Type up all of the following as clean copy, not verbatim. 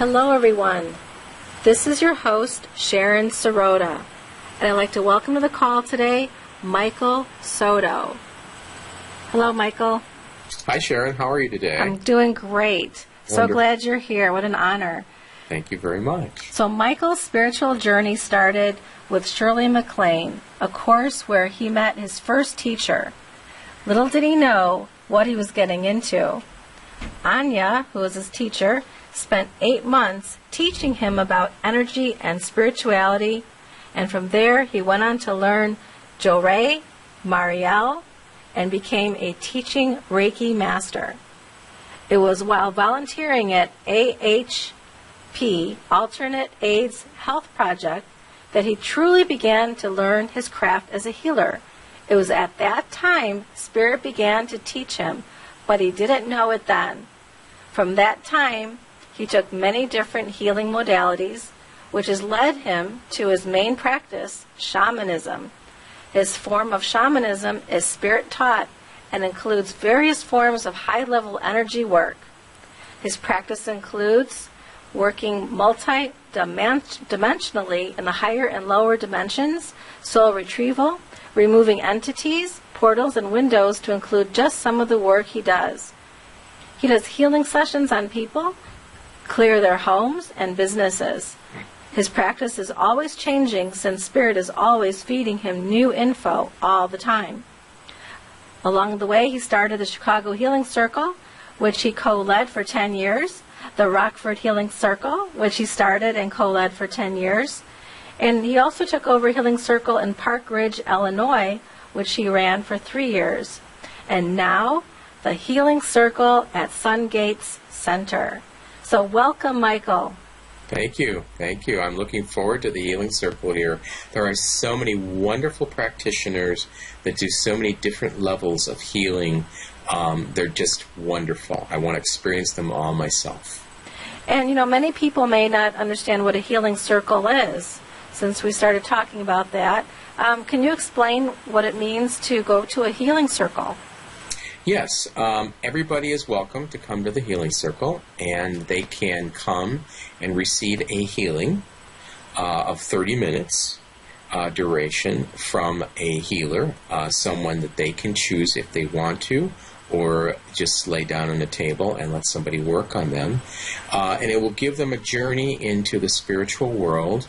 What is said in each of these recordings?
Hello everyone, this is your host Sharon Sirota, and I'd like to welcome to the call today Michael Soto. Hello Michael. Hi Sharon, how are you today? I'm doing great. So glad you're here. What an honor. Thank you very much. So Michael's spiritual journey started with Shirley MacLaine, a course where he met his first teacher. Little did he know what he was getting into. Anya, who was his teacher, spent 8 months teaching him about energy and spirituality, and from there he went on to learn Jorei, Mariel, and became a teaching Reiki master. It was while volunteering at AAHP, Alternate AIDS Health Project, that he truly began to learn his craft as a healer. It was at that time Spirit began to teach him, but he didn't know it then. From that time, he took many different healing modalities, which has led him to his main practice, shamanism. His form of shamanism is spirit-taught and includes various forms of high-level energy work. His practice includes working multi-dimensionally in the higher and lower dimensions, soul retrieval, removing entities, portals, and windows to include just some of the work he does. He does healing sessions on people, clear their homes and businesses. His practice is always changing since Spirit is always feeding him new info all the time. Along the way, he started the Chicago Healing Circle, which he co-led for 10 years, the Rockford Healing Circle, which he started and co-led for 10 years, and he also took over Healing Circle in Park Ridge, Illinois, which he ran for 3 years. And now, the Healing Circle at SunGates Center. So welcome, Michael. Thank you. Thank you. I'm looking forward to the Healing Circle here. There are so many wonderful practitioners that do so many different levels of healing. They're just wonderful. I want to experience them all myself. And, many people may not understand what a healing circle is, since we started talking about that. Can you explain what it means to go to a healing circle? Yes, everybody is welcome to come to the Healing Circle, and they can come and receive a healing of 30 minutes duration from a healer, someone that they can choose if they want to, or just lay down on a table and let somebody work on them. And it will give them a journey into the spiritual world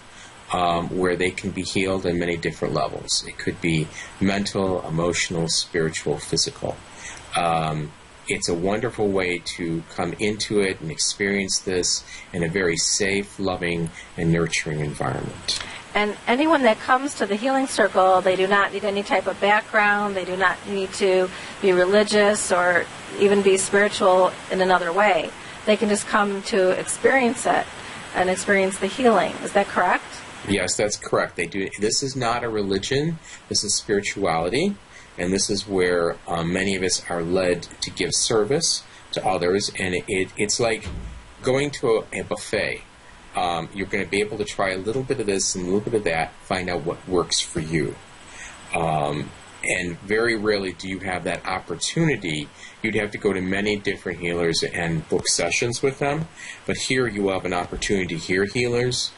where they can be healed on many different levels. It could be mental, emotional, spiritual, physical. It's a wonderful way to come into it and experience this in a very safe, loving, and nurturing environment. And anyone that comes to the Healing Circle, they do not need any type of background. They do not need to be religious or even be spiritual in another way. They can just come to experience it and experience the healing. Is that correct? Yes, that's correct. They do. This is not a religion. This is spirituality. And this is where many of us are led to give service to others. And it's like going to a buffet. You're going to be able to try a little bit of this and a little bit of that, find out what works for you. And very rarely do you have that opportunity. You'd have to go to many different healers and book sessions with them. But here you have an opportunity to hear healers,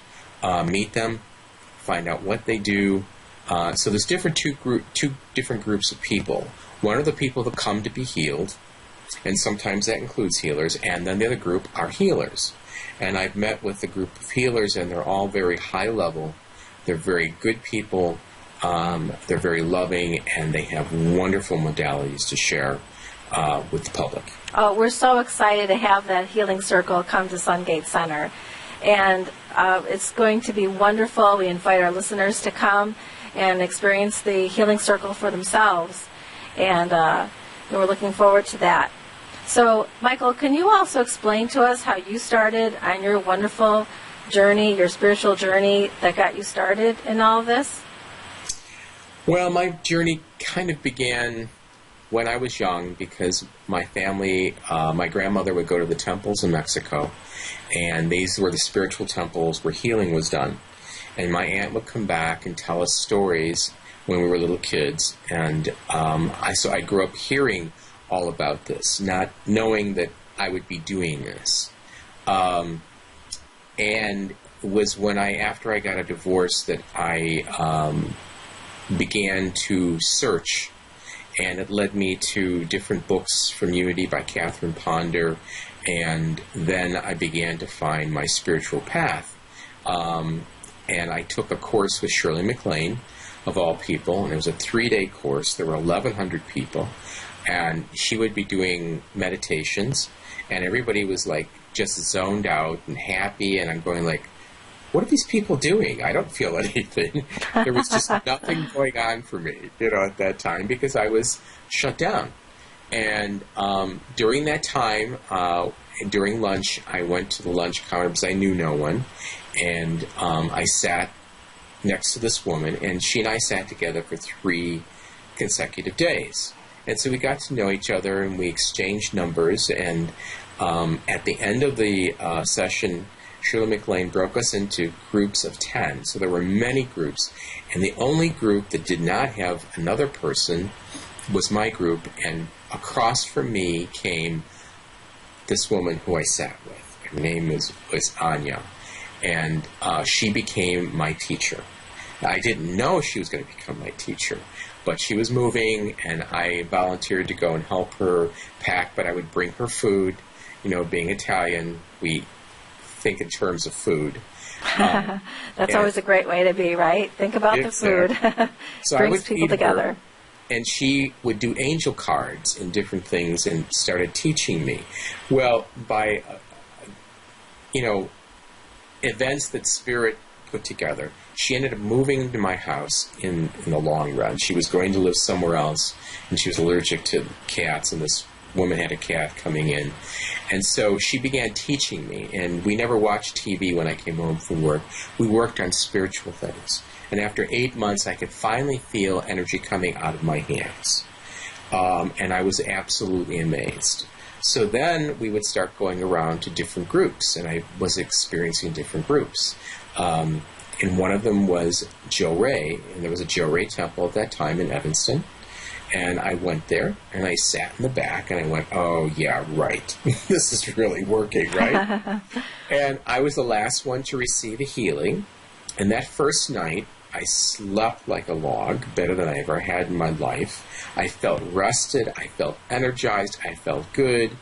meet them, find out what they do. So there's two different groups of people. One are the people that come to be healed, and sometimes that includes healers, and then the other group are healers. And I've met with a group of healers, and they're all very high level. They're very good people. They're very loving, and they have wonderful modalities to share with the public. Oh, we're so excited to have that Healing Circle come to SunGates Center. And it's going to be wonderful. We invite our listeners to come and experience the Healing Circle for themselves. And we're looking forward to that. So, Michael, can you also explain to us how you started on your wonderful journey, your spiritual journey that got you started in all of this? Well, my journey kind of began when I was young because my family, my grandmother would go to the temples in Mexico, and these were the spiritual temples where healing was done. And my aunt would come back and tell us stories when we were little kids, and so I grew up hearing all about this, not knowing that I would be doing this. And it was when after I got a divorce, that I began to search, and it led me to different books from Unity by Catherine Ponder, and then I began to find my spiritual path. And I took a course with Shirley MacLaine, of all people, and it was a 3-day course. There were 1,100 people, and she would be doing meditations, and everybody was like just zoned out and happy, and I'm going like, what are these people doing? I don't feel anything. There was just nothing going on for me, at that time, because I was shut down. And during that time, during lunch, I went to the lunch counter because I knew no one, and I sat next to this woman, and she and I sat together for 3 consecutive days. And so we got to know each other, and we exchanged numbers, and at the end of the session, Shirley MacLaine broke us into groups of 10. So there were many groups, and the only group that did not have another person was my group, and across from me came this woman who I sat with. Her name was Anya, and she became my teacher. I didn't know she was going to become my teacher, but she was moving, and I volunteered to go and help her pack, but I would bring her food. Being Italian, we think in terms of food. That's always a great way to be, right? Think about the food. So brings people together. And she would do angel cards and different things and started teaching me. Well, by, events that Spirit put together, she ended up moving to my house in the long run. She was going to live somewhere else, and she was allergic to cats, and this woman had a cat coming in. And so she began teaching me, and we never watched TV when I came home from work. We worked on spiritual things. And after 8 months, I could finally feel energy coming out of my hands. And I was absolutely amazed. So then we would start going around to different groups, and I was experiencing different groups. And one of them was Joe Ray, and there was a Joe Ray temple at that time in Evanston. And I went there, and I sat in the back, and I went, oh, yeah, right. This is really working, right? And I was the last one to receive a healing. And that first night, I slept like a log, better than I ever had in my life. I felt rested. I felt energized. I felt good.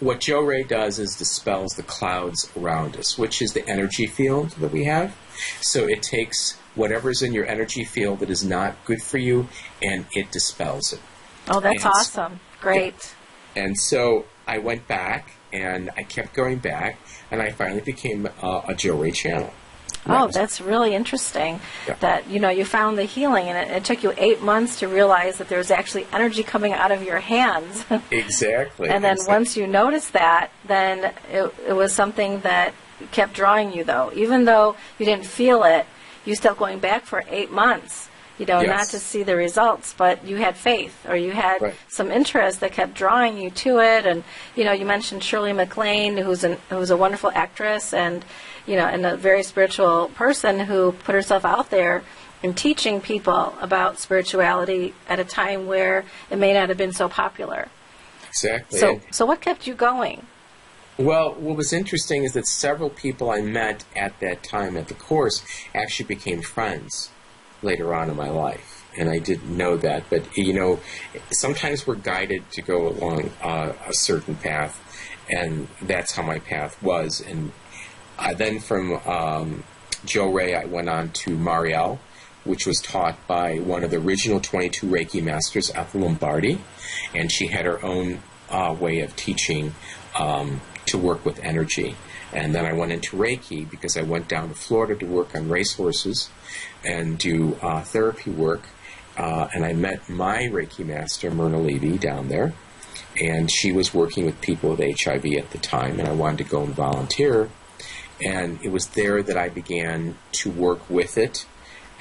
What Joe Ray does is dispels the clouds around us, which is the energy field that we have. So it takes whatever's in your energy field that is not good for you, and it dispels it. Oh, that's awesome. Great. And so I went back, and I kept going back, and I finally became a Joe Ray channel. That's really interesting that, you found the healing, and it took you 8 months to realize that there was actually energy coming out of your hands. Exactly. And then once you noticed that, then it was something that kept drawing you, though. Even though you didn't feel it, you still going back for 8 months, not to see the results, but you had faith, or you had some interest that kept drawing you to it. And, you mentioned Shirley MacLaine, who's a wonderful actress, and, and a very spiritual person who put herself out there in teaching people about spirituality at a time where it may not have been so popular. Exactly. So what kept you going? Well, what was interesting is that several people I met at that time at the course actually became friends later on in my life. And I didn't know that. But, sometimes we're guided to go along a certain path. And that's how my path was. And then from Joe Ray, I went on to Marielle, which was taught by one of the original 22 Reiki masters, Ethel Lombardi. And she had her own way of teaching to work with energy. And then I went into Reiki because I went down to Florida to work on racehorses and do therapy work. And I met my Reiki master, Myrna Levy, down there. And she was working with people with HIV at the time, and I wanted to go and volunteer. And it was there that I began to work with it.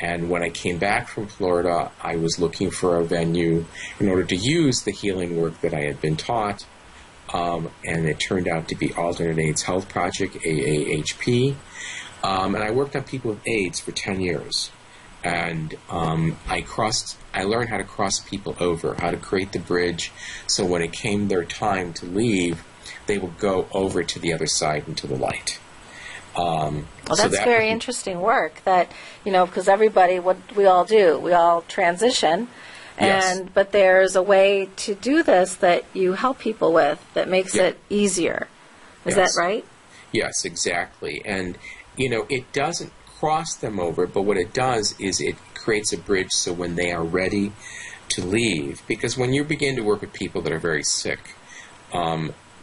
And when I came back from Florida, I was looking for a venue in order to use the healing work that I had been taught. And it turned out to be Alternate AIDS Health Project, AAHP. And I worked on people with AIDS for 10 years. And I learned how to cross people over, how to create the bridge, so when it came their time to leave, they would go over to the other side into the light. Well, that's very interesting work that, because everybody, what we all do, we all transition, but there's a way to do this that you help people with that makes it easier. Is that right? Yes, exactly. And, it doesn't cross them over, but what it does is it creates a bridge so when they are ready to leave, because when you begin to work with people that are very sick,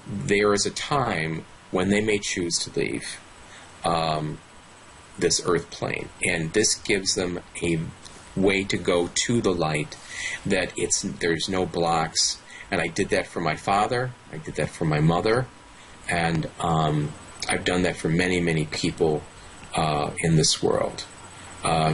there is a time when they may choose to leave this earth plane, and this gives them a way to go to the light, that there's no blocks. And I did that for my father, I did that for my mother, and I've done that for many, many people in this world.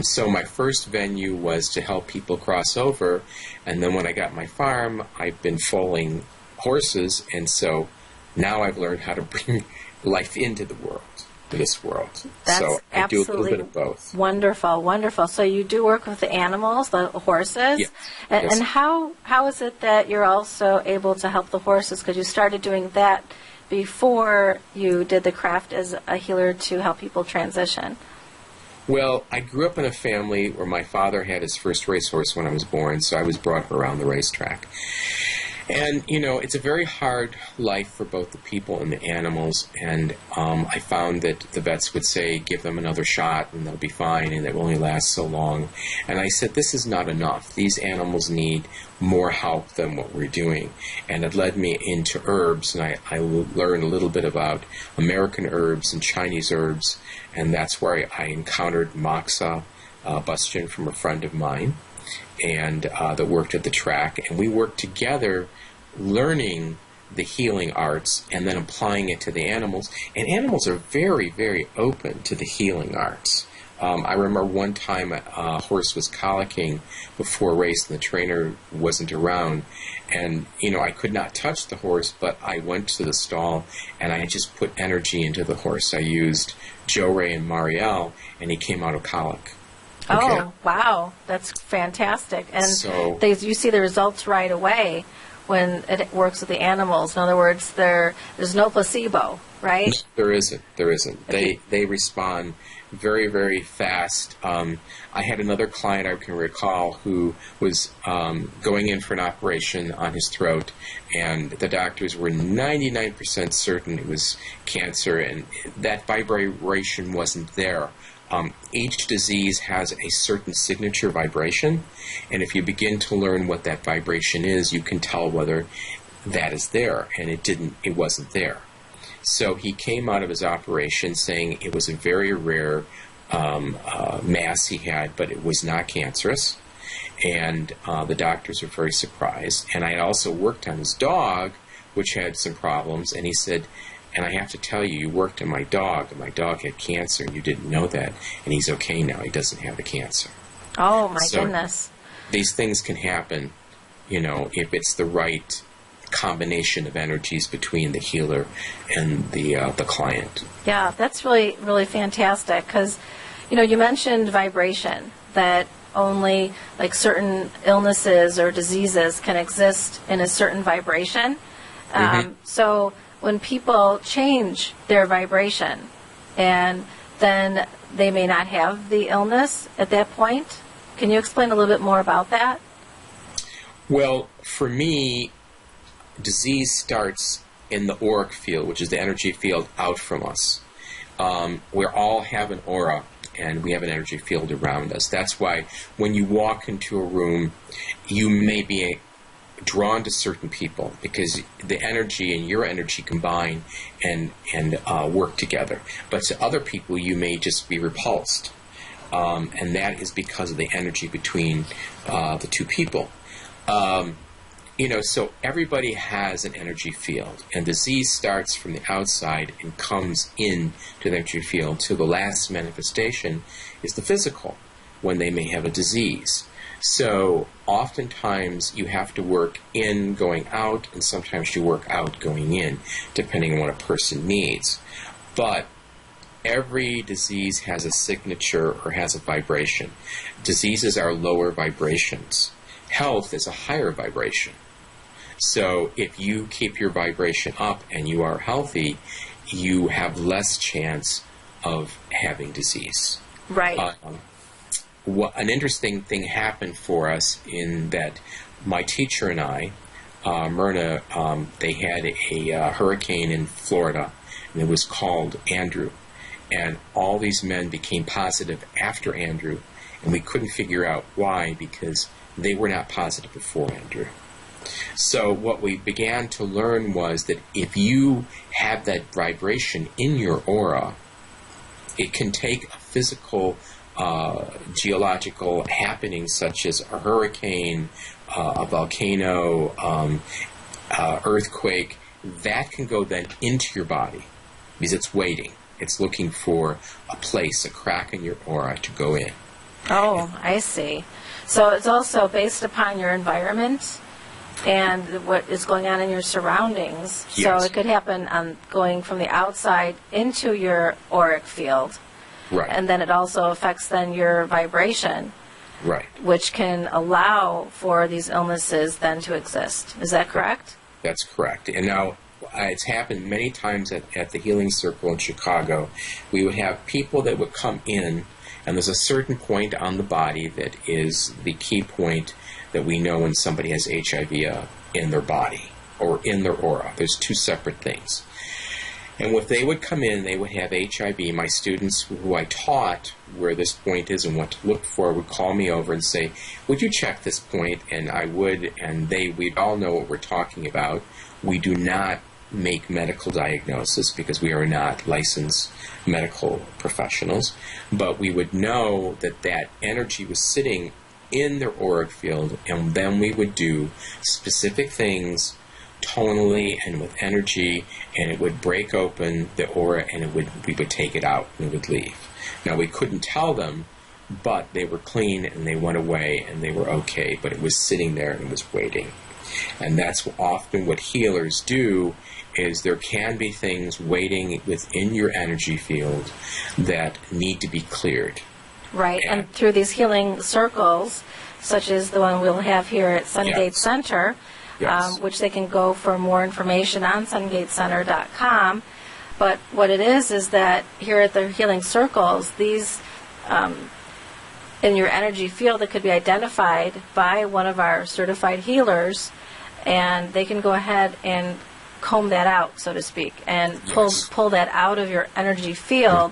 So my first venue was to help people cross over, and then when I got my farm, I've been foaling horses, and so now I've learned how to bring life into the world, this world. That's so I do a little bit of both. Wonderful, wonderful. So you do work with the animals, the horses, Yes. And how is it that you're also able to help the horses? Because you started doing that before you did the craft as a healer to help people transition. Well, I grew up in a family where my father had his first racehorse when I was born, so I was brought up around the racetrack. And, it's a very hard life for both the people and the animals, and I found that the vets would say, give them another shot and they'll be fine, and it will only last so long. And I said, this is not enough. These animals need more help than what we're doing. And it led me into herbs, and I learned a little bit about American herbs and Chinese herbs, and that's where I encountered Moxa Bustion from a friend of mine, and that worked at the track, and we worked together learning the healing arts and then applying it to the animals. And animals are very, very open to the healing arts. I remember one time a horse was colicking before a race, and the trainer wasn't around, and I could not touch the horse, but I went to the stall and I just put energy into the horse. I used Joe Ray and Marielle, and he came out of colic. Okay. Oh, wow. That's fantastic. And So, you see the results right away when it works with the animals. In other words, there's no placebo, right? There isn't. They respond very, very fast. I had another client I can recall who was going in for an operation on his throat, and the doctors were 99% certain it was cancer, and that vibration wasn't there. Each disease has a certain signature vibration, and if you begin to learn what that vibration is, you can tell whether that is there, and it wasn't there. So he came out of his operation saying it was a very rare mass he had, but it was not cancerous, and the doctors were very surprised. And I had also worked on his dog, which had some problems, and he said, and I have to tell you, you worked on my dog, and my dog had cancer, and you didn't know that, and he's okay now. He doesn't have the cancer. Oh, my goodness. These things can happen, if it's the right combination of energies between the healer and the client. Yeah, that's really, really fantastic, because, you mentioned vibration, that only like certain illnesses or diseases can exist in a certain vibration. So when people change their vibration, and then they may not have the illness at that point. Can you explain a little bit more about that? Well, for me, disease starts in the auric field, which is the energy field out from us. We all have an aura, and we have an energy field around us. That's why when you walk into a room, you may be drawn to certain people because the energy and your energy combine and work together. But to other people, you may just be repulsed. And that is because of the energy between the two people. So everybody has an energy field, and disease starts from the outside and comes in to the energy field. To the last manifestation is the physical, when they may have a disease. So oftentimes you have to work in going out, and sometimes you work out going in, depending on what a person needs. But every disease has a signature or has a vibration. Diseases are lower vibrations. Health is a higher vibration. So if you keep your vibration up and you are healthy, you have less chance of having disease. Right. An interesting thing happened for us in that my teacher and I, Myrna, they had a hurricane in Florida, and it was called Andrew. And all these men became positive after Andrew, and we couldn't figure out why, because they were not positive before Andrew. So what we began to learn was that if you have that vibration in your aura, it can take a physical, geological happening such as a hurricane, a volcano, earthquake, that can go then into your body because it's waiting. It's looking for a place, a crack in your aura to go in. Oh, I see. So it's also based upon your environment and what is going on in your surroundings. Yes. So it could happen on going from the outside into your auric field. Right. And then it also affects then your vibration. Right. Which can allow for these illnesses then to exist. Is that correct? That's correct. And now, it's happened many times at the Healing Circle in Chicago. We would have people that would come in, and there's a certain point on the body that is the key point that we know when somebody has HIV in their body or in their aura. There's two separate things. And if they would come in, they would have HIV. My students who I taught where this point is and what to look for would call me over and say, would you check this point? And I would, and we'd all know what we're talking about. We do not make medical diagnosis because we are not licensed medical professionals, but we would know that that energy was sitting in their auric field, and then we would do specific things tonally and with energy, and it would break open the aura, and we would take it out and it would leave. Now, we couldn't tell them, but they were clean and they went away and they were okay, but it was sitting there and it was waiting. And that's often what healers do, is there can be things waiting within your energy field that need to be cleared. Right, and through these healing circles, such as the one we'll have here at SunGates Center, Yes. Which they can go for more information on SunGatesCenter.com. But what it is that here at the healing circles, these in your energy field that could be identified by one of our certified healers, and they can go ahead and comb that out, so to speak, and pull that out of your energy field,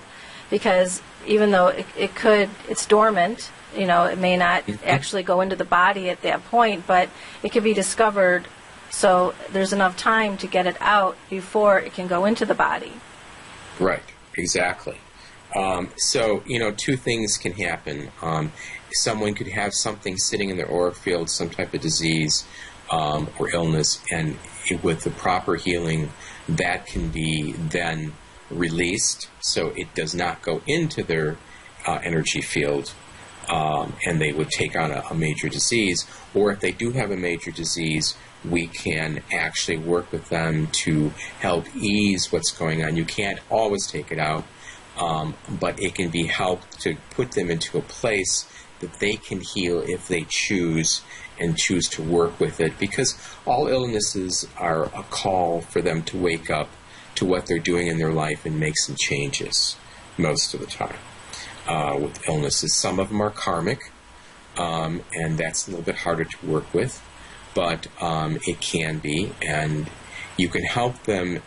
because even though it's dormant, it may not actually go into the body at that point, but it can be discovered, so there's enough time to get it out before it can go into the body. Right, exactly. So, two things can happen. Someone could have something sitting in their auric field, some type of disease or illness, and with the proper healing, that can be then released so it does not go into their energy field, and they would take on a major disease. Or if they do have a major disease, we can actually work with them to help ease what's going on. You can't always take it out, but it can be helped to put them into a place that they can heal if they choose to work with it, because all illnesses are a call for them to wake up to what they're doing in their life and make some changes most of the time. With illnesses, some of them are karmic, and that's a little bit harder to work with, but it can be, and you can help them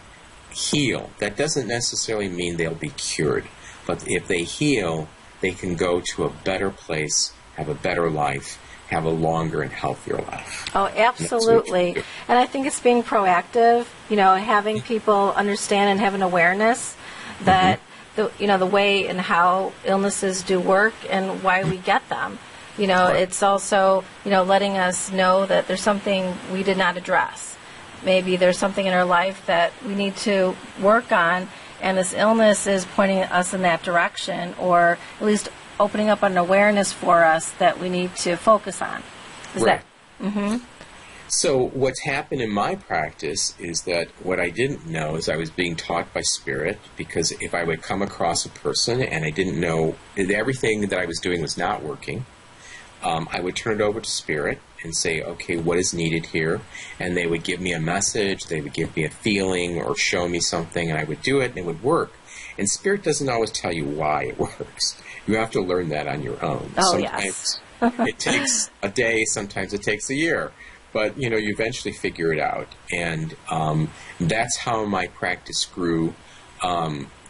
heal. That doesn't necessarily mean they'll be cured, but if they heal, they can go to a better place, have a better life, have a longer and healthier life. Oh, absolutely. And I think it's being proactive, having people understand and have an awareness that the way and how illnesses do work and why we get them. It's also, letting us know that there's something we did not address. Maybe there's something in our life that we need to work on, and this illness is pointing us in that direction, or at least opening up an awareness for us that we need to focus on. So what's happened in my practice is that what I didn't know is I was being taught by Spirit, because if I would come across a person and I didn't know that everything that I was doing was not working, I would turn it over to Spirit and say, okay, what is needed here? And they would give me a message, they would give me a feeling or show me something, and I would do it and it would work. And Spirit doesn't always tell you why it works. You have to learn that on your own. Oh, Sometimes it takes a day, sometimes it takes a year. But, you eventually figure it out. And that's how my practice grew.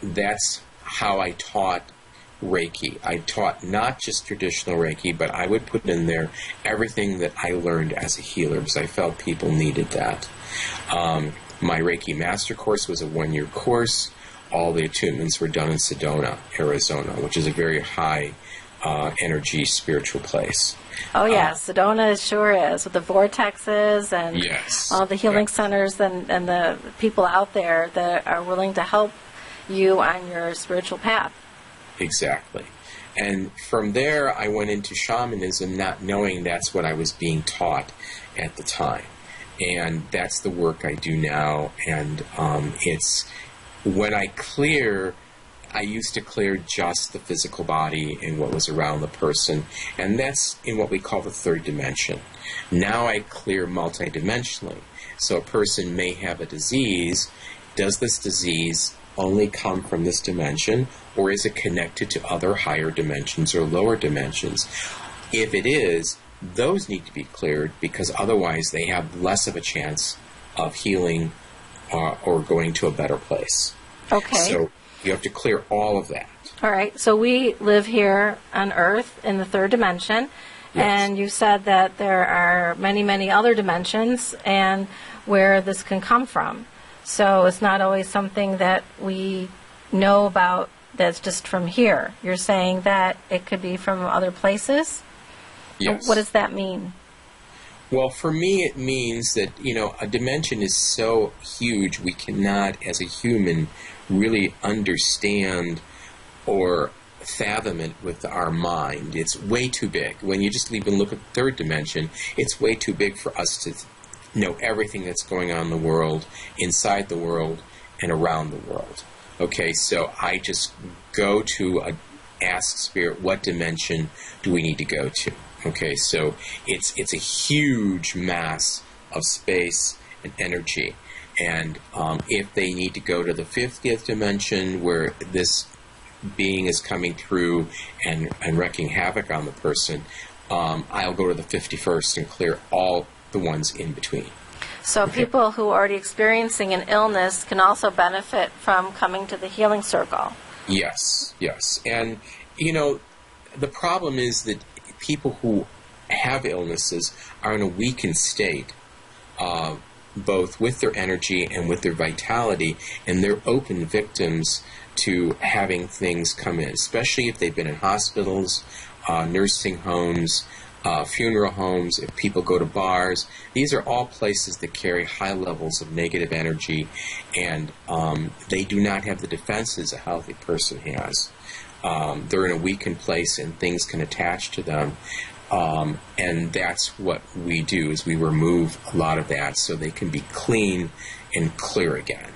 That's how I taught Reiki. I taught not just traditional Reiki, but I would put in there everything that I learned as a healer because I felt people needed that. My Reiki Master course was a 1-year course. All the attunements were done in Sedona, Arizona, which is a very high energy spiritual place. Oh, yeah, Sedona sure is, with the vortexes and all the healing centers and the people out there that are willing to help you on your spiritual path. Exactly. And from there, I went into shamanism not knowing that's what I was being taught at the time. And that's the work I do now. And it's when I clear, I used to clear just the physical body and what was around the person. And that's in what we call the third dimension. Now I clear multidimensionally. So a person may have a disease. Does this disease only come from this dimension, or is it connected to other higher dimensions or lower dimensions? If it is, those need to be cleared because otherwise they have less of a chance of healing or going to a better place. Okay. So you have to clear all of that. All right. So we live here on Earth in the third dimension, and you said that there are many, many other dimensions and where this can come from. So it's not always something that we know about that's just from here. You're saying that it could be from other places? Yes. What does that mean? Well, for me, it means that, a dimension is so huge we cannot, as a human, really understand or fathom it with our mind. It's way too big. When you just even look at the third dimension, it's way too big for us to know everything that's going on in the world, inside the world, and around the world. Okay, so I just go to ask Spirit, what dimension do we need to go to? Okay, so it's a huge mass of space and energy. And if they need to go to the 50th dimension where this being is coming through and wreaking havoc on the person, I'll go to the 51st and clear all the ones in between. So people who are already experiencing an illness can also benefit from coming to the healing circle. Yes. And, the problem is that people who have illnesses are in a weakened state, both with their energy and with their vitality, and they're open victims to having things come in, especially if they've been in hospitals, nursing homes, funeral homes, if people go to bars. These are all places that carry high levels of negative energy, and they do not have the defenses a healthy person has. They're in a weakened place, and things can attach to them. And that's what we do, is we remove a lot of that so they can be clean and clear again.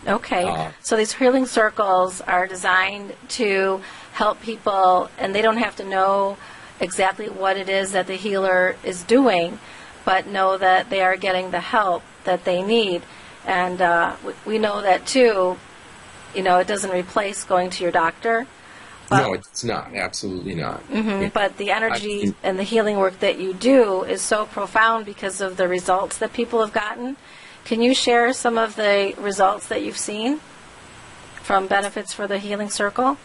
Okay. So these healing circles are designed to help people, and they don't have to know exactly what it is that the healer is doing, but know that they are getting the help that they need. And we know that, too, it doesn't replace going to your doctor. No, it's not. Absolutely not. Mm-hmm. But the energy and the healing work that you do is so profound because of the results that people have gotten. Can you share some of the results that you've seen from benefits for the healing circle?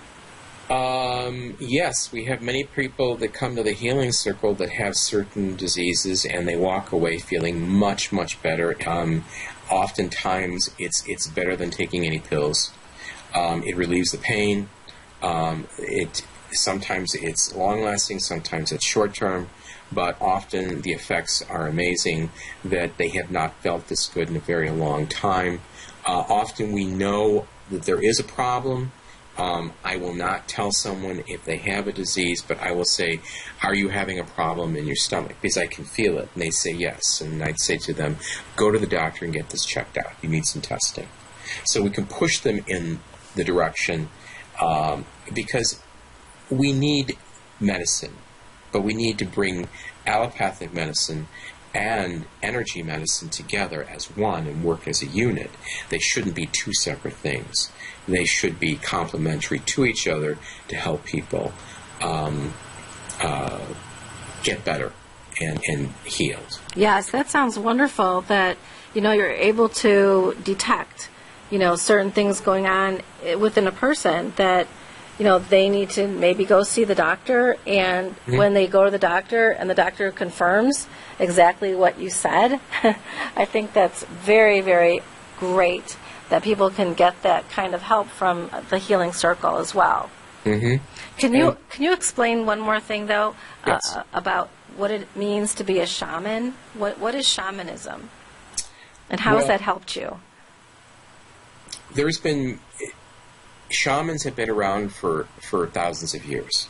Yes, we have many people that come to the healing circle that have certain diseases, and they walk away feeling much, much better. Oftentimes, it's better than taking any pills. It relieves the pain. Sometimes it's long-lasting, sometimes it's short-term, but often the effects are amazing, that they have not felt this good in a very long time. Often we know that there is a problem. I will not tell someone if they have a disease, but I will say, are you having a problem in your stomach? Because I can feel it. And they say yes. And I'd say to them, go to the doctor and get this checked out. You need some testing. So we can push them in the direction, because we need medicine, but we need to bring allopathic medicine and energy medicine together as one and work as a unit. They shouldn't be two separate things. They should be complementary to each other to help people get better and healed. Yes, that sounds wonderful that, you're able to detect, certain things going on within a person that, they need to maybe go see the doctor, and when they go to the doctor and the doctor confirms exactly what you said, I think that's very, very great that people can get that kind of help from the Healing Circle as well. Mm-hmm. Can you explain one more thing, though, Yes. about what it means to be a shaman? What is shamanism? And how has that helped you? Shamans have been around for thousands of years.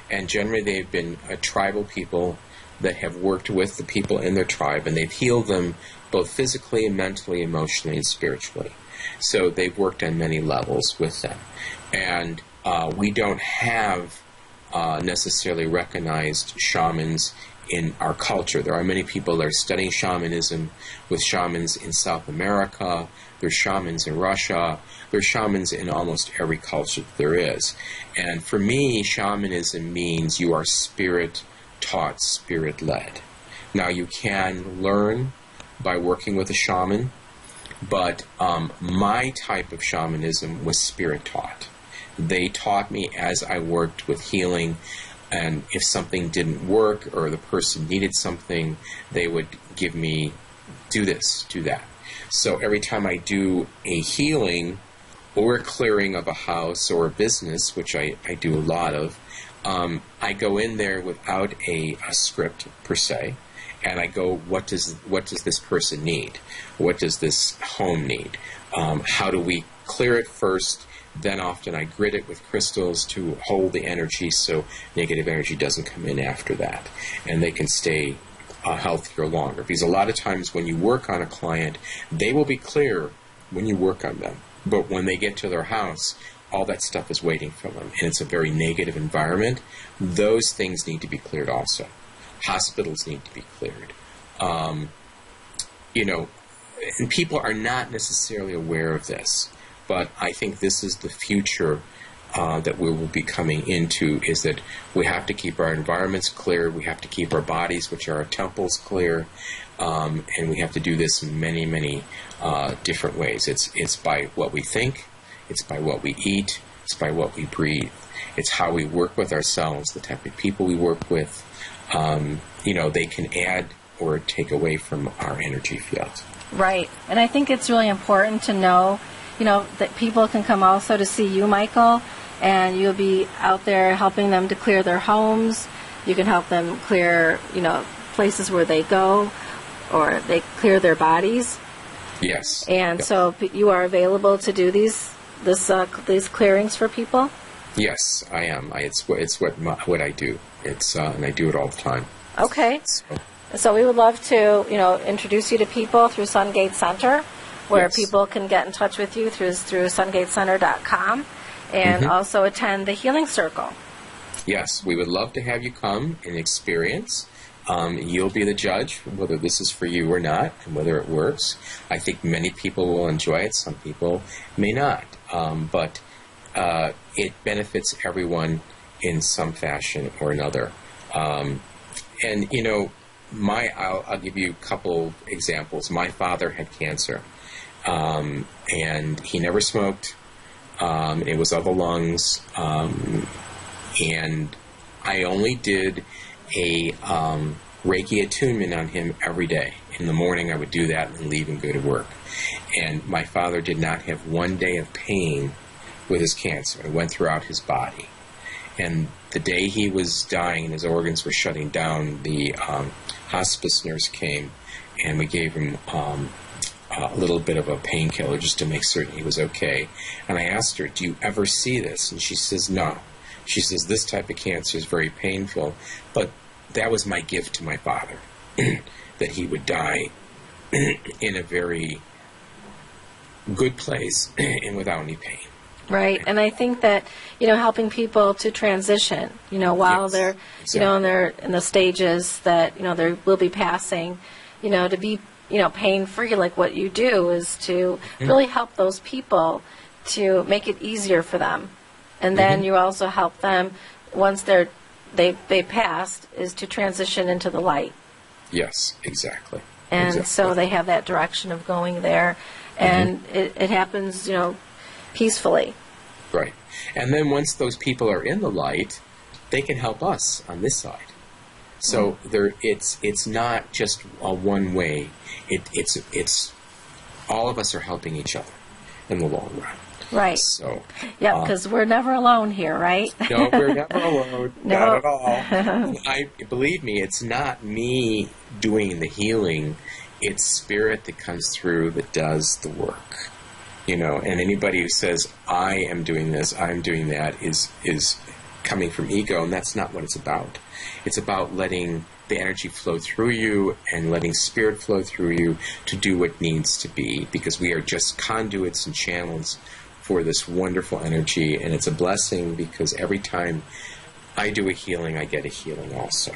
And generally they've been a tribal people that have worked with the people in their tribe, and they've healed them both physically, mentally, emotionally, and spiritually. So they've worked on many levels with them. And we don't have necessarily recognized shamans in our culture. There are many people that are studying shamanism with shamans in South America. There's shamans in Russia. There's shamans in almost every culture that there is. And for me, shamanism means you are spirit-taught, spirit-led. Now, you can learn by working with a shaman, but my type of shamanism was spirit-taught. They taught me as I worked with healing, and if something didn't work or the person needed something, they would give me, do this, do that. So every time I do a healing or a clearing of a house or a business, which I do a lot of, I go in there without a script per se, and I go, what does this person need? What does this home need? How do we clear it first? Then often I grid it with crystals to hold the energy so negative energy doesn't come in after that, and they can stay healthier longer. Because a lot of times when you work on a client, they will be clear when you work on them. But when they get to their house, all that stuff is waiting for them, and it's a very negative environment. Those things need to be cleared also. Hospitals need to be cleared. And people are not necessarily aware of this, but I think this is the future that we will be coming into, is that we have to keep our environments clear, we have to keep our bodies, which are our temples, clear, and we have to do this in many, many different ways. It's by what we think, it's by what we eat, it's by what we breathe, it's how we work with ourselves, the type of people we work with. They can add or take away from our energy field. Right. And I think it's really important to know, that people can come also to see you, Michael, and you'll be out there helping them to clear their homes. You can help them clear, places where they go, or they clear their bodies. Yes. And so you are available to do these clearings for people? Yes, I am. It's what I do. And I do it all the time. Okay. So we would love to, introduce you to people through SunGates Center, where Yes. people can get in touch with you through SunGatesCenter.com, and also attend the Healing Circle. Yes, we would love to have you come and experience. You'll be the judge whether this is for you or not, and whether it works. I think many people will enjoy it. Some people may not. But it benefits everyone in some fashion or another. I'll give you a couple examples. My father had cancer, and he never smoked. It was of the lungs, and I only did a Reiki attunement on him every day. In the morning I would do that and leave and go to work. And my father did not have one day of pain with his cancer. It went throughout his body. And the day he was dying and his organs were shutting down, the hospice nurse came, and we gave him a little bit of a painkiller just to make certain he was okay. And I asked her, do you ever see this? And she says, no. She says, this type of cancer is very painful, but that was my gift to my father, that he would die in a very good place and without any pain. Right, and I think that, helping people to transition, while Yes, they're, exactly. they're in the stages that, they will be passing, to be, pain-free, like what you do, is to really help those people to make it easier for them. And then you also help them, once they passed, is to transition into the light. Yes, exactly. And Exactly. so they have that direction of going there, and it happens, peacefully. Right. And then once those people are in the light, they can help us on this side. So it's not just a one way. It's all of us are helping each other in the long run. Right. So Yeah, because we're never alone here, right? no, we're never alone. No. Not at all. Believe me, it's not me doing the healing. It's spirit that comes through that does the work. And anybody who says, I am doing this, I'm doing that, is coming from ego, and that's not what it's about. It's about letting the energy flow through you and letting spirit flow through you to do what needs to be, because we are just conduits and channels for this wonderful energy, and it's a blessing because every time I do a healing, I get a healing also.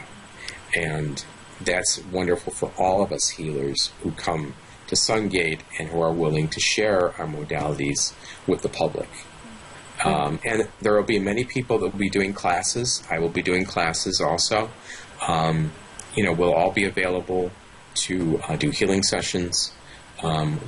And that's wonderful for all of us healers who come to SunGate and who are willing to share our modalities with the public. And there will be many people that will be doing classes. I will be doing classes also. We'll all be available to do healing sessions,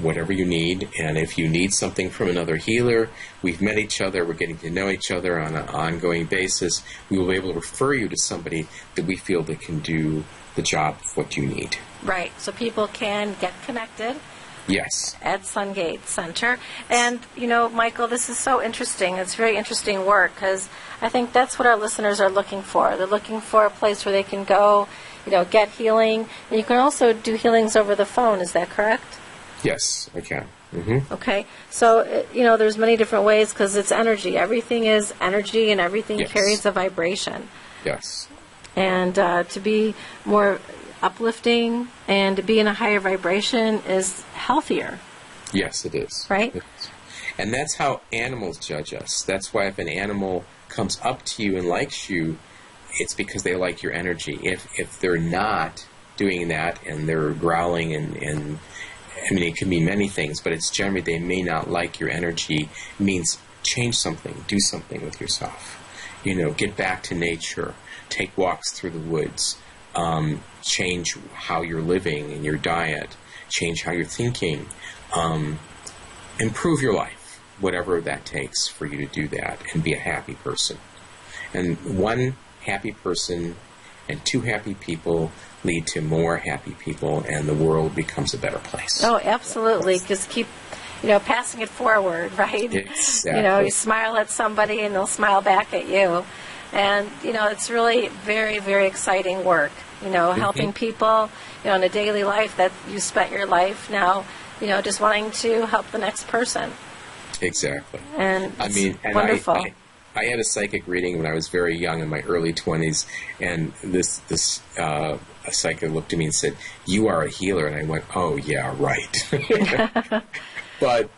whatever you need. And if you need something from another healer, we've met each other, we're getting to know each other on an ongoing basis, we will be able to refer you to somebody that we feel that can do the job of what you need. Right, so people can get connected Yes. at SunGates Center. And, Michael, this is so interesting. It's very interesting work, because I think that's what our listeners are looking for. They're looking for a place where they can go, get healing. And you can also do healings over the phone. Is that correct? Yes, I can. Mm-hmm. Okay. So, there's many different ways, because it's energy. Everything is energy, and everything Yes. carries a vibration. Yes. And to be more uplifting and to be in a higher vibration is healthier. Yes, it is. Right? It is. And that's how animals judge us. That's why if an animal comes up to you and likes you, it's because they like your energy. If they're not doing that and they're growling and I mean, it can be many things, but it's generally they may not like your energy. It means change something, do something with yourself. Get back to nature, take walks through the woods, change how you're living and your diet, change how you're thinking, improve your life, whatever that takes for you to do that, and be a happy person. And one happy person and two happy people lead to more happy people, and the world becomes a better place. Oh, absolutely. Because keep, passing it forward, right? Exactly. You smile at somebody and they'll smile back at you. And, it's really very, very exciting work. Helping people, in a daily life that you spent your life now, just wanting to help the next person. Exactly. And and wonderful. I had a psychic reading when I was very young, in my early 20s, and this a psychic looked at me and said, "You are a healer," and I went, "Oh yeah, right." But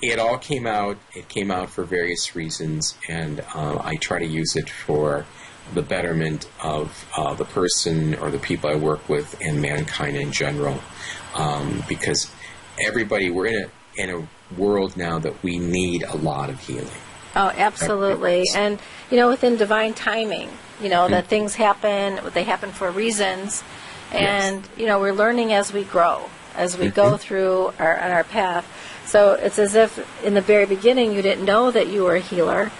it all came out. It came out for various reasons, and I try to use it for the betterment of the person or the people I work with and mankind in general, because everybody, we're in a world now that we need a lot of healing. Oh, absolutely. And, within divine timing, that things happen, they happen for reasons. And, we're learning as we grow, as we go through our path. So it's as if in the very beginning you didn't know that you were a healer.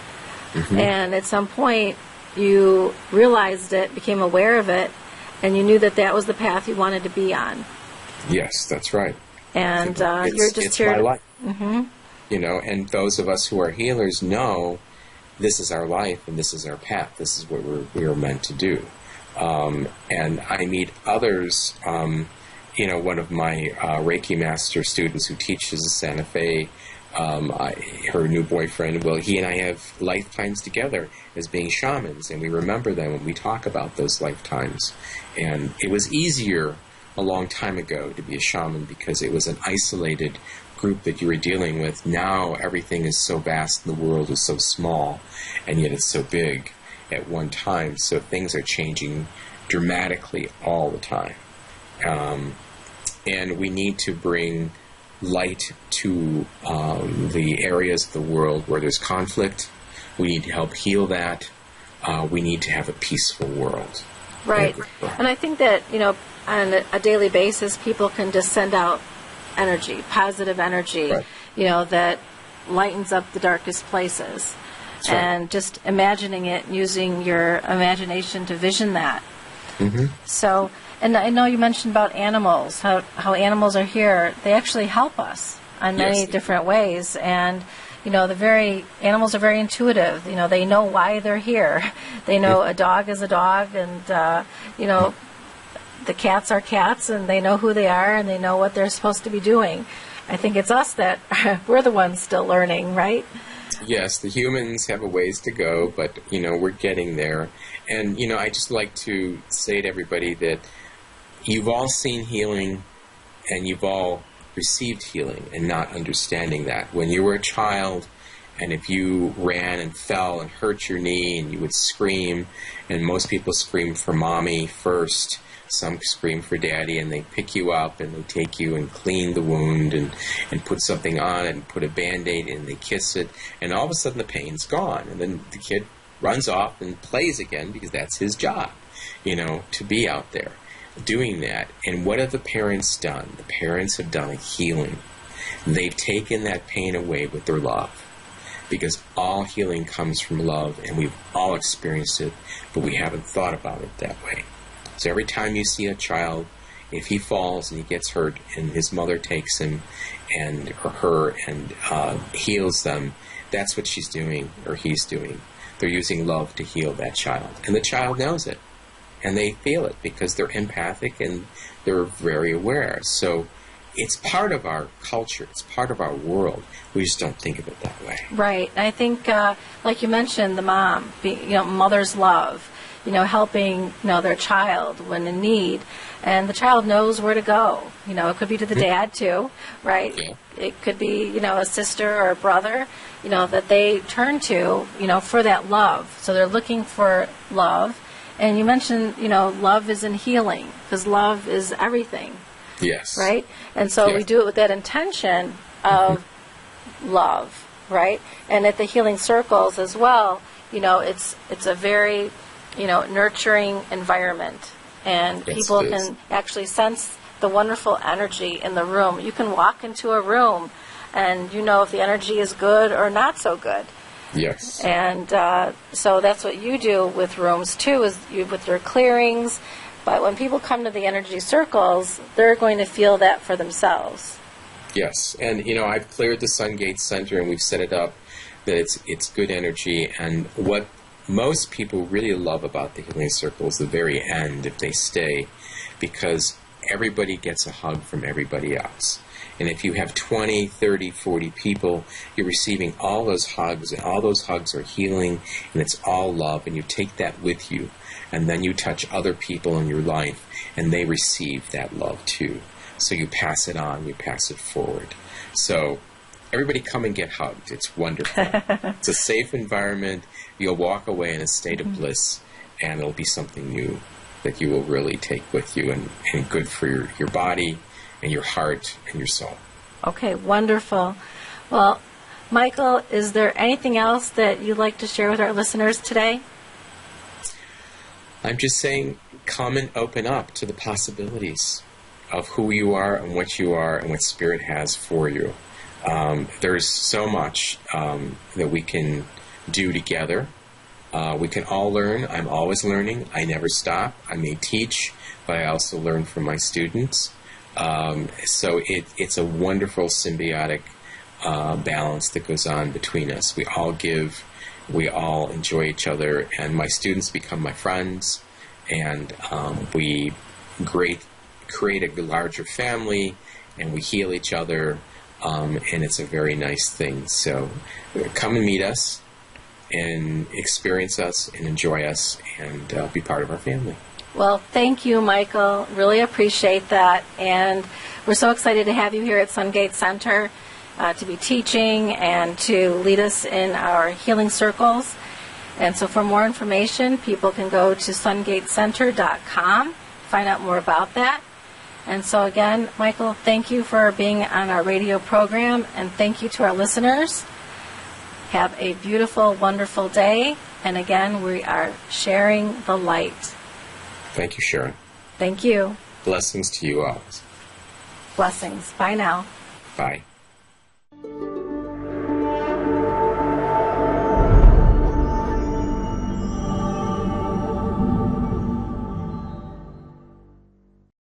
And at some point you realized it, became aware of it, and you knew that that was the path you wanted to be on. Yes, that's right. And you're just it's here. My life. And those of us who are healers know this is our life and this is our path. This is what we are meant to do. And I meet others. One of my Reiki master students who teaches in Santa Fe, her new boyfriend, he and I have lifetimes together as being shamans, and we remember them when we talk about those lifetimes. And it was easier a long time ago to be a shaman because it was an isolated group that you were dealing with, now everything is so vast and the world is so small, and yet it's so big at one time. So things are changing dramatically all the time. And we need to bring light to the areas of the world where there's conflict. We need to help heal that. We need to have a peaceful world. Right. And I think that, on a daily basis, people can just send out energy, positive energy, Right. That lightens up the darkest places. That's right. And just imagining it, using your imagination to vision that. Mm-hmm. So, and I know you mentioned about animals, how animals are here. They actually help us on many Yes. different ways. And, animals are very intuitive. They know why they're here. They know a dog is a dog, and, the cats are cats, and they know who they are, and they know what they're supposed to be doing. I think it's us that we're the ones still learning, right? Yes, the humans have a ways to go, but, we're getting there. And, I just like to say to everybody that you've all seen healing, and you've all received healing and not understanding that. When you were a child, and if you ran and fell and hurt your knee, and you would scream, and most people scream for mommy first, some scream for daddy, and they pick you up and they take you and clean the wound and put something on it and put a Band-Aid and they kiss it, and all of a sudden the pain's gone, and then the kid runs off and plays again because that's his job, to be out there doing that. And what have the parents done? The parents have done a healing. They've taken that pain away with their love, because all healing comes from love, and we've all experienced it, but we haven't thought about it that way. So every time you see a child, if he falls and he gets hurt and his mother takes him or her and heals them, that's what she's doing or he's doing. They're using love to heal that child. And the child knows it. And they feel it because they're empathic and they're very aware. So it's part of our culture. It's part of our world. We just don't think of it that way. Right. I think, like you mentioned, the mom, mother's love, helping, their child when in need. And the child knows where to go. It could be to the dad, too, right? Yeah. It could be, a sister or a brother, that they turn to, for that love. So they're looking for love. And you mentioned, love is in healing, because love is everything. Yes. Right? And so we do it with that intention of love, right? And at the healing circles as well, it's a very, nurturing environment. And Yes, people it is. can actually sense the wonderful energy in the room. You can walk into a room and if the energy is good or not so good. Yes. And so that's what you do with rooms, too, is with your clearings. But when people come to the energy circles, they're going to feel that for themselves. Yes. And, I've cleared the SunGates Center and we've set it up that it's good energy. And what most people really love about the healing circle is the very end, if they stay, because everybody gets a hug from everybody else. And if you have 20, 30, 40 people, you're receiving all those hugs, and all those hugs are healing, and it's all love, and you take that with you, and then you touch other people in your life, and they receive that love too. So you pass it on, you pass it forward. So everybody come and get hugged. It's wonderful. It's a safe environment. You'll walk away in a state of bliss, and it'll be something new that you will really take with you, and good for your body, and your heart, and your soul. Okay, wonderful. Well, Michael, is there anything else that you'd like to share with our listeners today? I'm just saying, come and open up to the possibilities of who you are and what Spirit has for you. There's so much that we can do together. We can all learn. I'm always learning. I never stop. I may teach, but I also learn from my students. So it's a wonderful symbiotic balance that goes on between us. We all give, we all enjoy each other, and my students become my friends, and we create a larger family, and we heal each other, and it's a very nice thing. So come and meet us, and experience us, and enjoy us, and be part of our family. Well, thank you, Michael. Really appreciate that. And we're so excited to have you here at SunGates Center. to be teaching and to lead us in our healing circles. And so for more information, people can go to SunGatesCenter.com, find out more about that. And so again, Michael, thank you for being on our radio program, and thank you to our listeners. Have a beautiful, wonderful day. And again, we are sharing the light. Thank you, Sharon. Thank you. Blessings to you always. Blessings. Bye now. Bye.